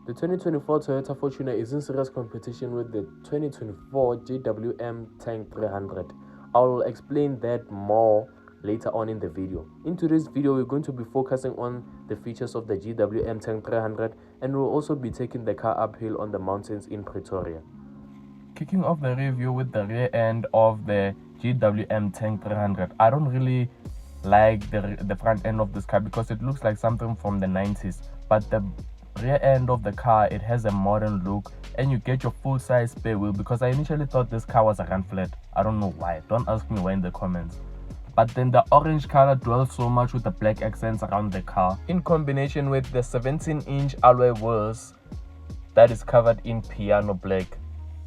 The 2024 Toyota Fortuner is in serious competition with the 2024 GWM Tank 300. I'll explain that more later on in the video. In today's video, we're going to be focusing on the features of the GWM Tank 300, and we'll also be taking the car uphill on the mountains in Pretoria. Kicking off the review with the rear end of the GWM Tank 300. I don't really like the front end of this car because it looks like something from the 90s, but the rear end of the car, it has a modern look, and you get your full-size spare wheel, because I initially thought this car was a run flat. I don't know why, don't ask me why in the comments. But then the orange color dwells so much with the black accents around the car, in combination with the 17-inch alloy wheels that is covered in piano black.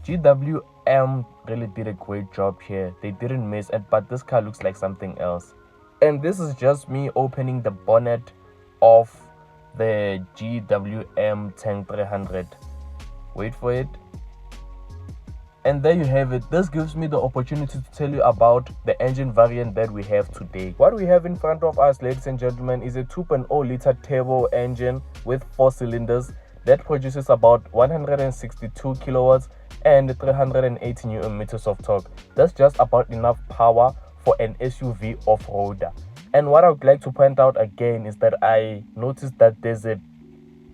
GWM really did a great job here. They didn't miss it, but this car looks like something else. And this is just me opening the bonnet of the GWM Tank 300. Wait for it. And there you have it. This gives me the opportunity to tell you about the engine variant that we have today. What we have in front of us, ladies and gentlemen, is a 2.0 liter turbo engine with 4 cylinders that produces about 162 kilowatts and 380 newton meters of torque. That's just about enough power for an SUV off-roader. And what I would like to point out again is that I noticed that there's a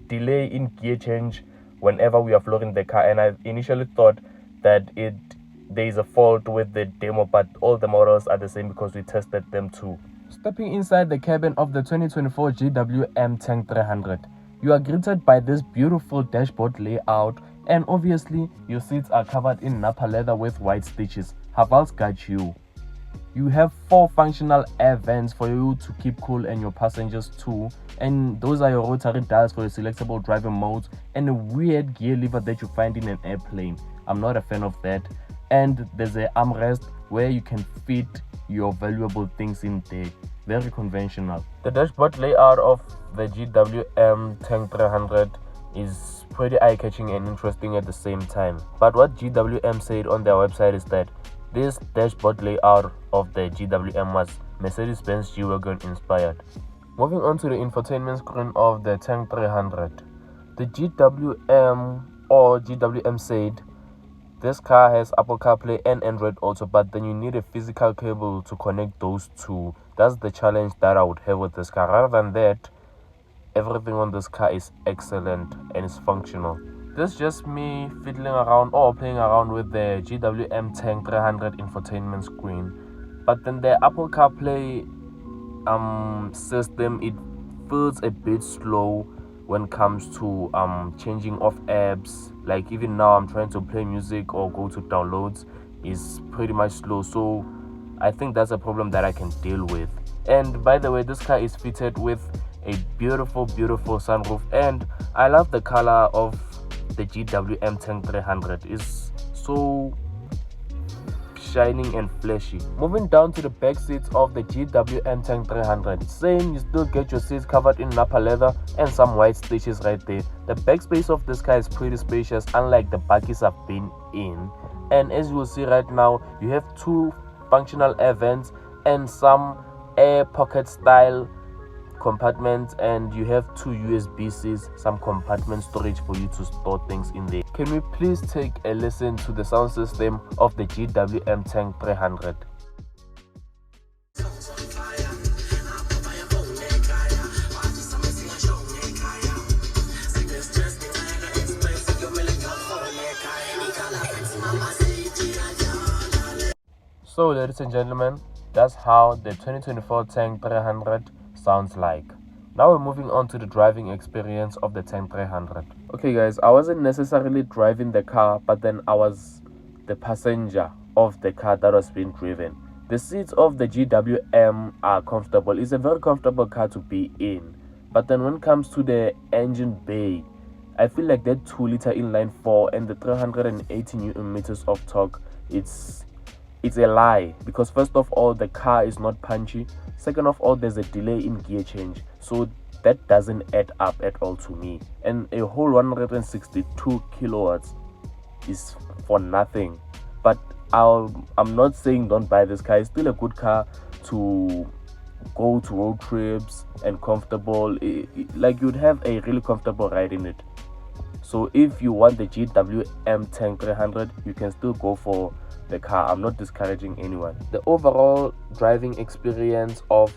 delay in gear change whenever we are flooring the car, and I initially thought that there is a fault with the demo, but all the models are the same because we tested them too. Stepping inside the cabin of the 2024 GWM Tank 300, you are greeted by this beautiful dashboard layout, and obviously your seats are covered in Napa leather with white stitches. Haval's got you. You have 4 functional air vents for you to keep cool and your passengers too, and those are your rotary dials for your selectable driving modes, and a weird gear lever that you find in an airplane. I'm not a fan of that. And there's an armrest where you can fit your valuable things in there. Very conventional. The dashboard layout of the GWM Tank 300 is pretty eye-catching and interesting at the same time. But what GWM said on their website is that this dashboard layout of the GWM was Mercedes-Benz G-Wagon inspired. Moving on to the infotainment screen of the Tank 300. The GWM said this car has Apple CarPlay and Android Auto, but then you need a physical cable to connect those two. That's the challenge that I would have with this car. Rather than that, everything on this car is excellent and is functional. This is just me fiddling around or playing around with the GWM Tank 300 infotainment screen. But then the Apple CarPlay system, it feels a bit slow when it comes to changing of apps. Like even now I'm trying to play music or go to downloads, is pretty much slow. So I think that's a problem that I can deal with. And by the way, this car is fitted with a beautiful sunroof, and I love the color of the GWM Tank 300. Is so shining and flashy. Moving down to the back seats of the GWM Tank 300, same, you still get your seats covered in Napa leather and some white stitches right there. The back space of this car is pretty spacious, unlike the buggies I've been in. And as you will see right now, you have 2 functional air vents and some air pocket style compartments, and you have 2 USB-Cs, some compartment storage for you to store things in there. Can we please take a listen to the sound system of the GWM Tank 300? So ladies and gentlemen, that's how the 2024 Tank 300 sounds like. Now we're moving on to the driving experience of the Tank 300. Okay guys, I wasn't necessarily driving the car, but then I was the passenger of the car that was being driven. The seats of the GWM are comfortable. It's a very comfortable car to be in. But then when it comes to the engine bay, I feel like that 2 liter inline 4 and the 380 newton meters of torque, it's a lie, because first of all, the car is not punchy. Second of all, there's a delay in gear change, so that doesn't add up at all to me. And a whole 162 kilowatts is for nothing. But I'm not saying don't buy this car. It's still a good car to go to road trips and comfortable. Like you'd have a really comfortable ride in it. So if you want the GWM Tank 300, you can still go for the car. I'm not discouraging anyone. The overall driving experience of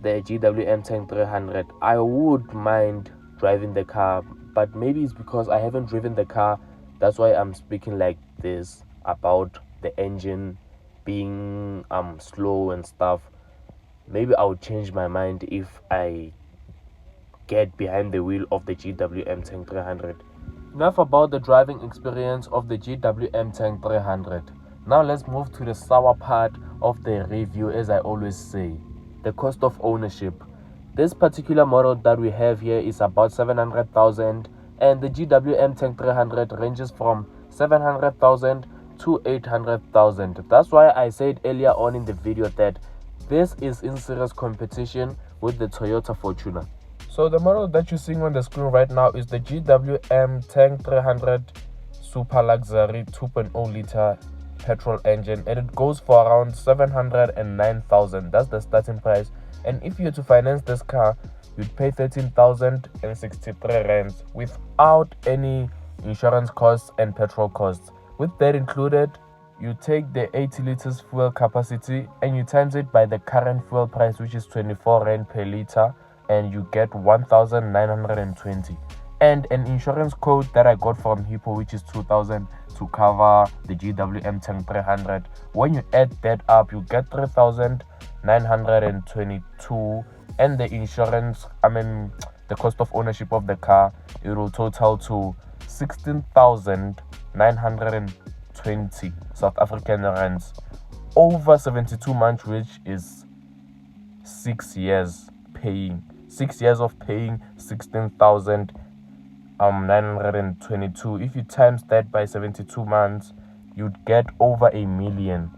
the GWM Tank 300, I would mind driving the car, but maybe it's because I haven't driven the car. That's why I'm speaking like this about the engine being slow and stuff. Maybe I'll change my mind if I get behind the wheel of the GWM Tank 300. Enough about the driving experience of the GWM Tank 300. Now let's move to the sour part of the review, as I always say, the cost of ownership. This particular model that we have here is about 700,000, and the GWM Tank 300 ranges from 700,000 to 800,000. That's why I said earlier on in the video that this is in serious competition with the Toyota Fortuner. So the model that you're seeing on the screen right now is the GWM Tank 300 Super Luxury 2.0 liter petrol engine, and it goes for around 709,000. That's the starting price. And if you were to finance this car, you'd pay 13,063 rands without any insurance costs and petrol costs. With that included, you take the 80 liters fuel capacity and you times it by the current fuel price, which is 24 rand per liter, and you get 1,920. And an insurance code that I got from Hippo, which is 2,000 to cover the GWM Tank 300. When you add that up, you get 3,922, and the insurance, the cost of ownership of the car, it will total to 16,920 South African rands over 72 months, which is 6 years paying. 6 years of paying 16,922. If you times that by 72 months, you'd get over 1 million.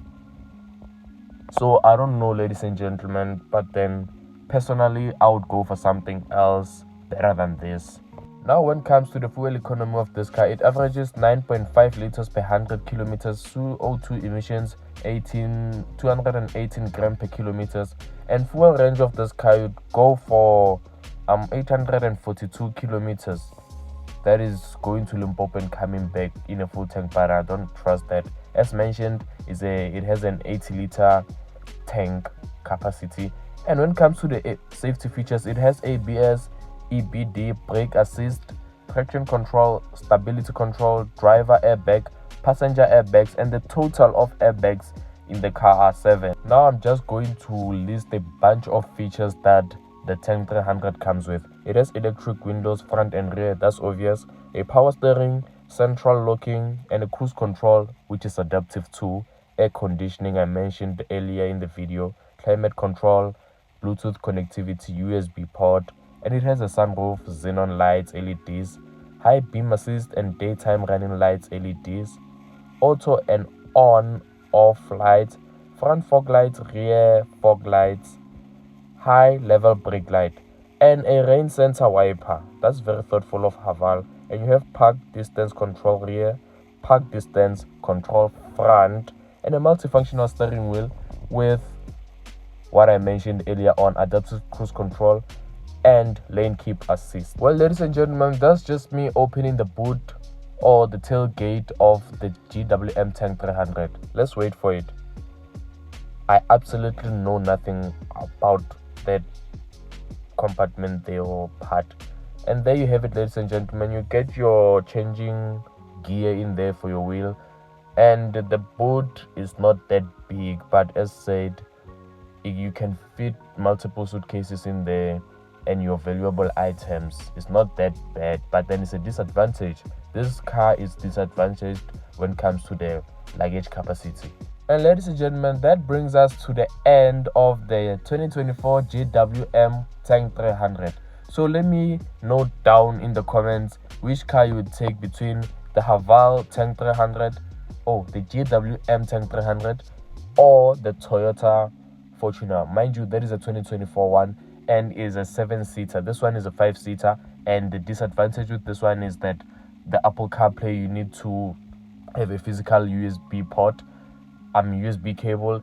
So I don't know, ladies and gentlemen, but then personally I would go for something else better than this. Now when it comes to the fuel economy of this car, it averages 9.5 liters per 100 kilometers, CO2 emissions 218 gram per kilometers, and fuel range of this car would go for 842 kilometers. That is going to Limpopo and coming back in a full tank, but I don't trust that. As mentioned, it has an 80 liter tank capacity. And when it comes to the safety features, it has ABS, EBD, brake assist, traction control, stability control, driver airbag, passenger airbags, and the total of airbags in the car are 7. Now I'm just going to list a bunch of features that the Tank 300 comes with. It has electric windows front and rear, that's obvious, a power steering, central locking, and a cruise control, which is adaptive too, air conditioning I mentioned earlier in the video, climate control, Bluetooth connectivity, USB port, and it has a sunroof, xenon lights, LEDs, high beam assist and daytime running lights, LEDs, auto and on-off lights, front fog lights, rear fog lights, high level brake light, and a rain sensor wiper. That's very thoughtful of Haval. And you have park distance control rear, park distance control front, and a multifunctional steering wheel with what I mentioned earlier on, adaptive cruise control and lane keep assist. Well, ladies and gentlemen, that's just me opening the boot or the tailgate of the GWM Tank 300. Let's wait for it. I absolutely know nothing about that compartment there or part. And there you have it, ladies and gentlemen. You get your changing gear in there for your wheel, and the boot is not that big, but as said, you can fit multiple suitcases in there and your valuable items. It's not that bad, but then it's a disadvantage. This car is disadvantaged when it comes to the luggage capacity. And ladies and gentlemen, that brings us to the end of the 2024 GWM Tank 300. So let me note down in the comments which car you would take between the Haval Tank 300, or the GWM Tank 300, or the Toyota Fortuner. Mind you, that is a 2024 one and is a 7-seater. This one is a 5-seater, and the disadvantage with this one is that the Apple CarPlay, you need to have a physical USB port, USB cable,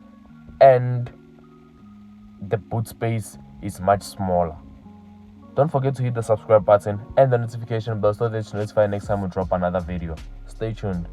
and the boot space is much smaller. Don't forget to hit the subscribe button and the notification bell so that you're notified next time we drop another video. Stay tuned.